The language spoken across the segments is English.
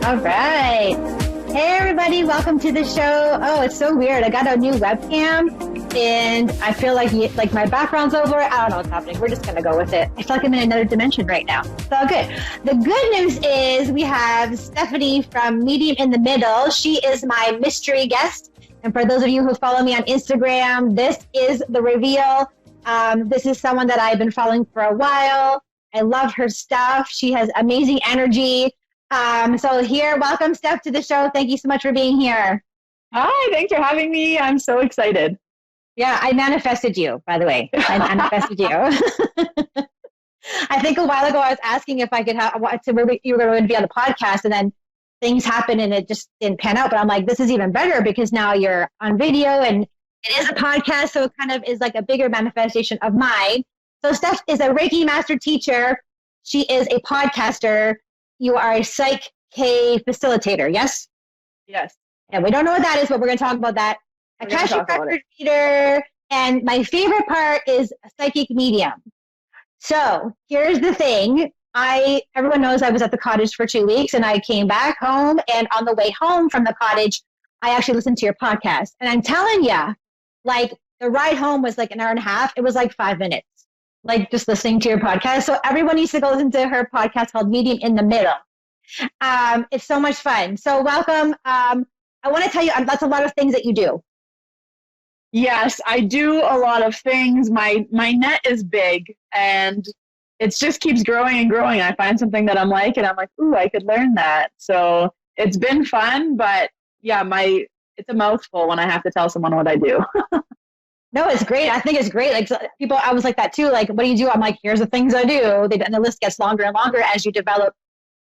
All right. Hey, everybody. Welcome to the show. Oh, it's so weird. I got a new webcam and I feel like my background's over. I don't know what's happening. We're just going to go with it. I feel like I'm in another dimension right now. So good. The good news is we have Stephanie from Medium in the Middle. She is my mystery guest. And for those of you who follow me on Instagram, this is the reveal. This is someone that I've been following for a while. I love her stuff. She has amazing energy. So here, welcome, Steph, to the show. Thank you so much for being here. Hi, thanks for having me. I'm so excited. Yeah, I manifested you, by the way. I manifested you. I think a while ago I was asking if I could you were going to be on the podcast, and then things happened and it just didn't pan out. But I'm like, this is even better because now you're on video and it is a podcast, so it kind of is like a bigger manifestation of mine. So Steph is a Reiki master teacher. She is a podcaster. You are a Psych K facilitator, yes? Yes. And we don't know what that is, but we're going to talk about that. Akashic record reader. And my favorite part is a psychic medium. So here's the thing. Everyone knows I was at the cottage for 2 weeks and I came back home, and on the way home from the cottage, I actually listened to your podcast. And I'm telling you, like the ride home was like an hour and a half. It was like 5 minutes. Like just listening to your podcast. So everyone needs to go listen to her podcast called Medium in the Middle. It's so much fun. So welcome. I want to tell you, that's a lot of things that you do. Yes, I do a lot of things. My net is big and it just keeps growing and growing. I find something that I'm like, and I'm like, ooh, I could learn that. So it's been fun, but yeah, it's a mouthful when I have to tell someone what I do. No, it's great. I think it's great. Like people, I was like that too. Like, what do you do? I'm like, here's the things I do. And the list gets longer and longer as you develop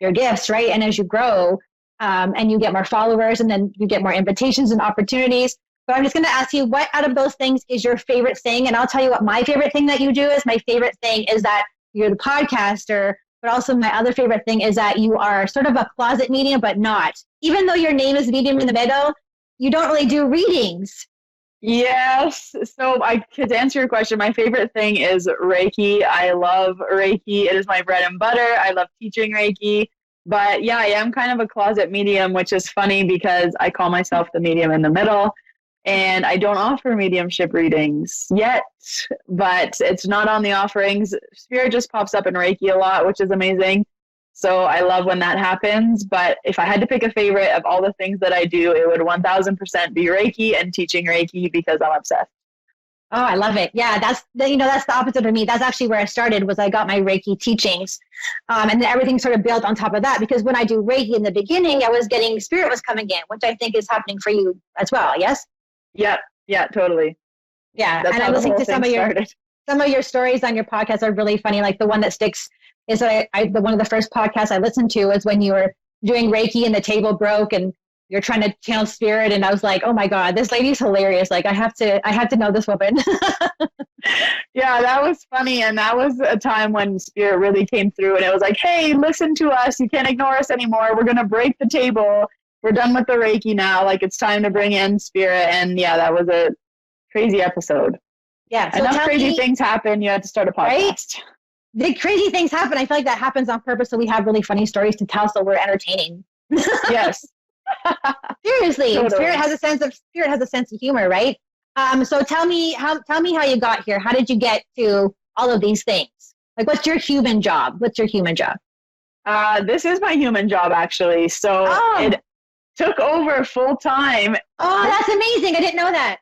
your gifts, right? And as you grow, and you get more followers, and then you get more invitations and opportunities. But I'm just going to ask you, what out of those things is your favorite thing? And I'll tell you what my favorite thing that you do is. My favorite thing is that you're the podcaster, but also my other favorite thing is that you are sort of a closet medium, but not. Even though your name is Medium in the Middle, you don't really do readings. Yes. So to answer your question, my favorite thing is Reiki. I love Reiki. It is my bread and butter. I love teaching Reiki. But yeah, I am kind of a closet medium, which is funny because I call myself the medium in the middle. And I don't offer mediumship readings yet, but it's not on the offerings. Spirit just pops up in Reiki a lot, which is amazing. So I love when that happens. But if I had to pick a favorite of all the things that I do, it would 1000% be Reiki and teaching Reiki because I'm obsessed. Oh, I love it. Yeah, that's the opposite of me. That's actually where I started, was I got my Reiki teachings. And then everything sort of built on top of that, because when I do Reiki in the beginning, Spirit was coming in, which I think is happening for you as well. Yes? Yeah, totally. Yeah. That's, and I'm listening to some of your stories on your podcast are really funny. Like the one that sticks is that one of the first podcasts I listened to was when you were doing Reiki and the table broke and you're trying to channel spirit. And I was like, oh my God, this lady's hilarious. Like I have to know this woman. Yeah, that was funny. And that was a time when spirit really came through and it was like, hey, listen to us. You can't ignore us anymore. We're going to break the table. We're done with the Reiki now. Like it's time to bring in spirit. And yeah, that was a crazy episode. Yeah. So enough crazy things happen. You had to start a podcast. Right? The crazy things happen. I feel like that happens on purpose. So we have really funny stories to tell. So we're entertaining. Yes. Seriously. Totally. Spirit has a sense of humor, right? So tell me how you got here. How did you get to all of these things? Like, what's your human job? This is my human job, actually. So It took over full time. Oh, that's amazing. I didn't know that.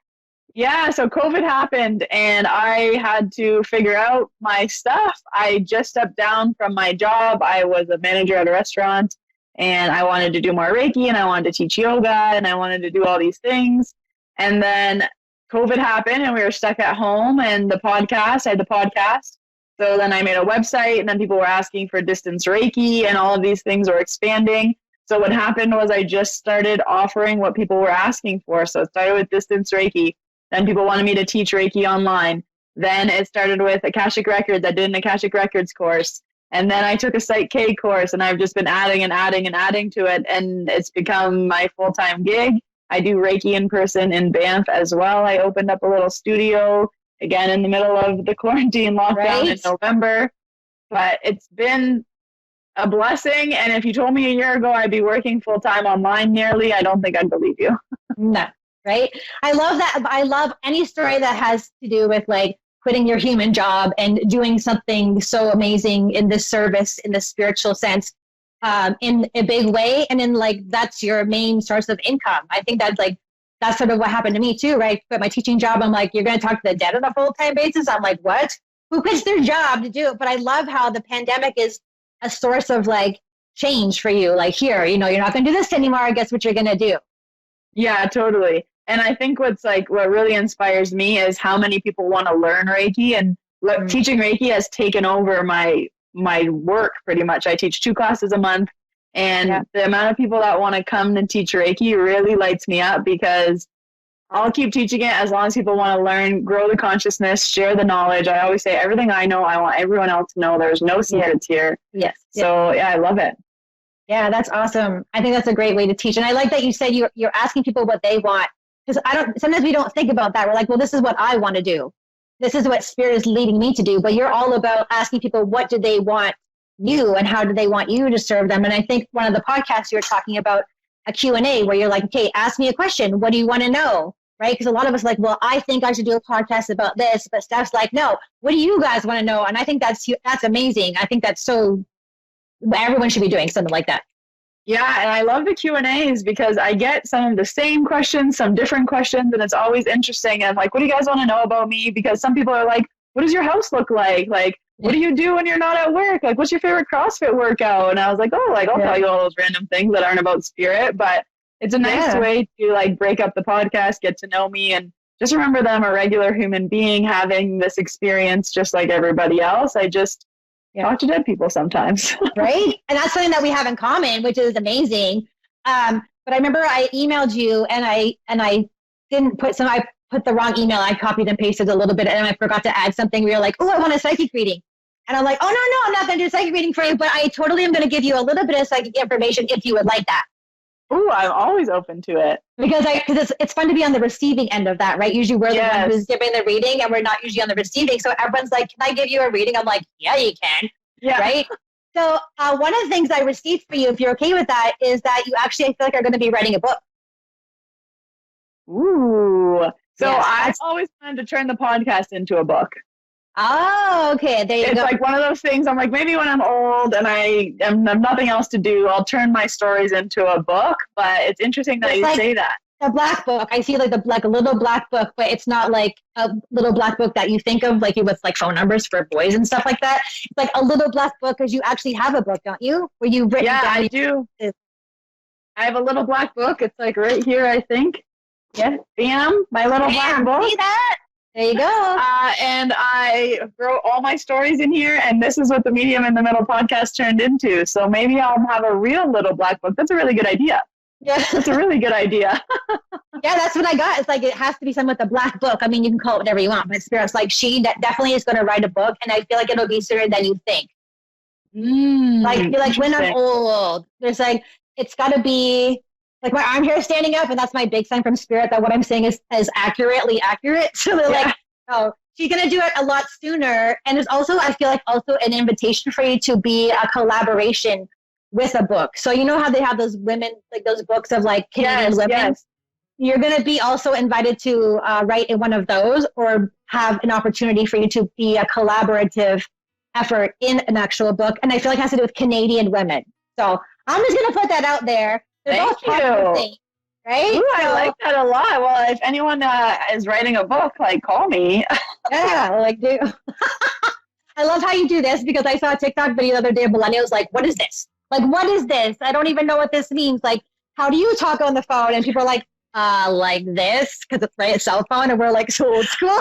Yeah, so COVID happened and I had to figure out my stuff. I just stepped down from my job. I was a manager at a restaurant and I wanted to do more Reiki and I wanted to teach yoga and I wanted to do all these things. And then COVID happened and we were stuck at home, and I had the podcast. So then I made a website and then people were asking for distance Reiki and all of these things were expanding. So what happened was I just started offering what people were asking for. So it started with distance Reiki. Then people wanted me to teach Reiki online. Then it started with Akashic Records. I did an Akashic Records course. And then I took a Psych K course, and I've just been adding to it. And it's become my full-time gig. I do Reiki in person in Banff as well. I opened up a little studio again in the middle of the quarantine lockdown in November. But it's been a blessing. And if you told me a year ago I'd be working full time online nearly, I don't think I'd believe you. No, right? I love that. I love any story that has to do with like quitting your human job and doing something so amazing in this service, in the spiritual sense, in a big way. And then like, that's your main source of income. I think that's sort of what happened to me too, right? Quit my teaching job. I'm like, you're going to talk to the dead on a full-time basis? I'm like, what? Who quits their job to do it? But I love how the pandemic is a source of like change for you. Like here, you're not going to do this anymore. I guess what you're going to do. Yeah, totally. And I think what really inspires me is how many people want to learn Reiki, and teaching Reiki has taken over my work pretty much. I teach 2 classes a month, and the amount of people that want to come and teach Reiki really lights me up, because I'll keep teaching it as long as people want to learn, grow the consciousness, share the knowledge. I always say everything I know, I want everyone else to know. There's no secrets here. Yes. So I love it. Yeah, that's awesome. I think that's a great way to teach. And I like that you said you're asking people what they want. Because sometimes we don't think about that. We're like, well, this is what I want to do. This is what Spirit is leading me to do. But you're all about asking people, what do they want you and how do they want you to serve them? And I think one of the podcasts you were talking about a Q&A where you're like, okay, ask me a question. What do you want to know? Right? Because a lot of us are like, well, I think I should do a podcast about this. But Steph's like, no, what do you guys want to know? And I think that's amazing. I think that's so, everyone should be doing something like that. Yeah, and I love the Q&As because I get some of the same questions, some different questions, and it's always interesting. And I'm like, what do you guys want to know about me? Because some people are like, what does your house look like? Like, what do you do when you're not at work? Like, what's your favorite CrossFit workout? And I was like, I'll tell you all those random things that aren't about spirit. But it's a nice way to like break up the podcast, get to know me, and just remember that I'm a regular human being having this experience just like everybody else. I just talk to dead people sometimes. Right? And that's something that we have in common, which is amazing. But I remember I emailed you and I didn't put I put the wrong email. I copied and pasted a little bit and I forgot to add something. We were like, oh, I want a psychic reading. And I'm like, oh, no, I'm not going to do a psychic reading for you, but I totally am going to give you a little bit of psychic information if you would like that. Oh, I'm always open to it. Because it's fun to be on the receiving end of that, right? Usually we're the one who's giving the reading and we're not usually on the receiving. So everyone's like, can I give you a reading? I'm like, yeah, you can. Yeah. Right? So one of the things I received for you, if you're okay with that, is that you actually, I feel like, are going to be writing a book. Ooh. So I've always wanted to turn the podcast into a book. Oh, okay. There you go. It's like one of those things. I'm like, maybe when I'm old and I have nothing else to do, I'll turn my stories into a book. But it's interesting that you say that. A black book. I see like a little black book, but it's not like a little black book that you think of like with like phone numbers for boys and stuff like that. It's like a little black book because you actually have a book, don't you? Where you've written down. I do. I have a little black book. It's like right here, I think. Yeah, bam, my little black book. See that? There you go. And I wrote all my stories in here, and this is what the Medium in the Middle podcast turned into. So maybe I'll have a real little black book. That's a really good idea. Yeah, that's a really good idea. Yeah, that's what I got. It's like it has to be something with a black book. I mean, you can call it whatever you want, but Spirit's like she definitely is going to write a book, and I feel like it'll be sooner than you think. Like you're like when I'm old, there's like it's got to be. Like my arm hair is standing up, and that's my big sign from Spirit that what I'm saying is accurately accurate. So they're like, oh, she's going to do it a lot sooner. And it's also, I feel like also an invitation for you to be a collaboration with a book. So you know how they have those women, like those books of like Canadian women? Yes. You're going to be also invited to write in one of those or have an opportunity for you to be a collaborative effort in an actual book. And I feel like it has to do with Canadian women. So I'm just going to put that out there. Thank you. Things, right? Ooh, I like that a lot. Well, if anyone is writing a book, like call me. Yeah, like do. I love how you do this because I saw a TikTok video the other day of millennials like, what is this? Like, what is this? I don't even know what this means. Like, how do you talk on the phone? And people are like this, because it's right, a cell phone, and we're like so old school.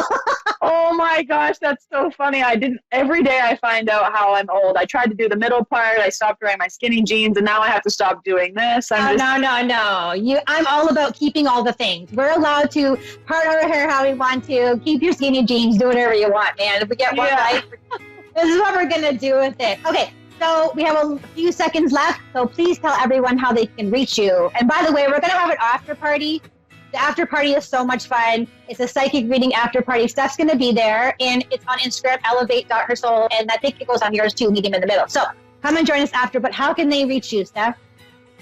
Oh my gosh, that's so funny. Every day I find out how I'm old. I tried to do the middle part. I stopped wearing my skinny jeans, and now I have to stop doing this. No. I'm all about keeping all the things. We're allowed to part our hair how we want to, keep your skinny jeans, do whatever you want, man. If we get one life, this is what we're going to do with it. Okay. So we have a few seconds left, so please tell everyone how they can reach you. And by the way, we're going to have an after party. The after party is so much fun. It's a psychic reading after party. Steph's going to be there, and it's on Instagram, elevate.hersoul, and I think it goes on yours too, Medium in the Middle. So come and join us after. But how can they reach you, Steph?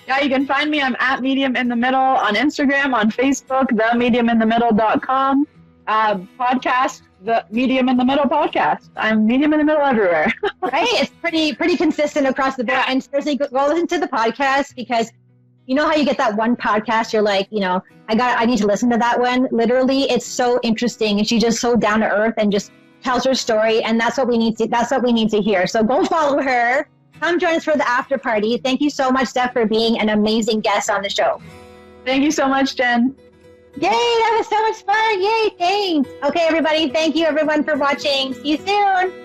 Yeah, you can find me. I'm at Medium in the Middle on Instagram, on Facebook, themediuminthemiddle.com. Podcast, the Medium in the Middle podcast. I'm Medium in the Middle everywhere. Right? It's pretty consistent across the board. And seriously, go listen to the podcast, because you know how you get that one podcast, you're like, I need to listen to that one. Literally, it's so interesting, and she's just so down to earth and just tells her story, and that's what we need to hear. So go follow her. Come join us for the after party. Thank you so much, Steph, for being an amazing guest on the show. Thank you so much, Jen. Yay, that was so much fun. Yay, thanks. Okay, everybody. Thank you, everyone, for watching. See you soon.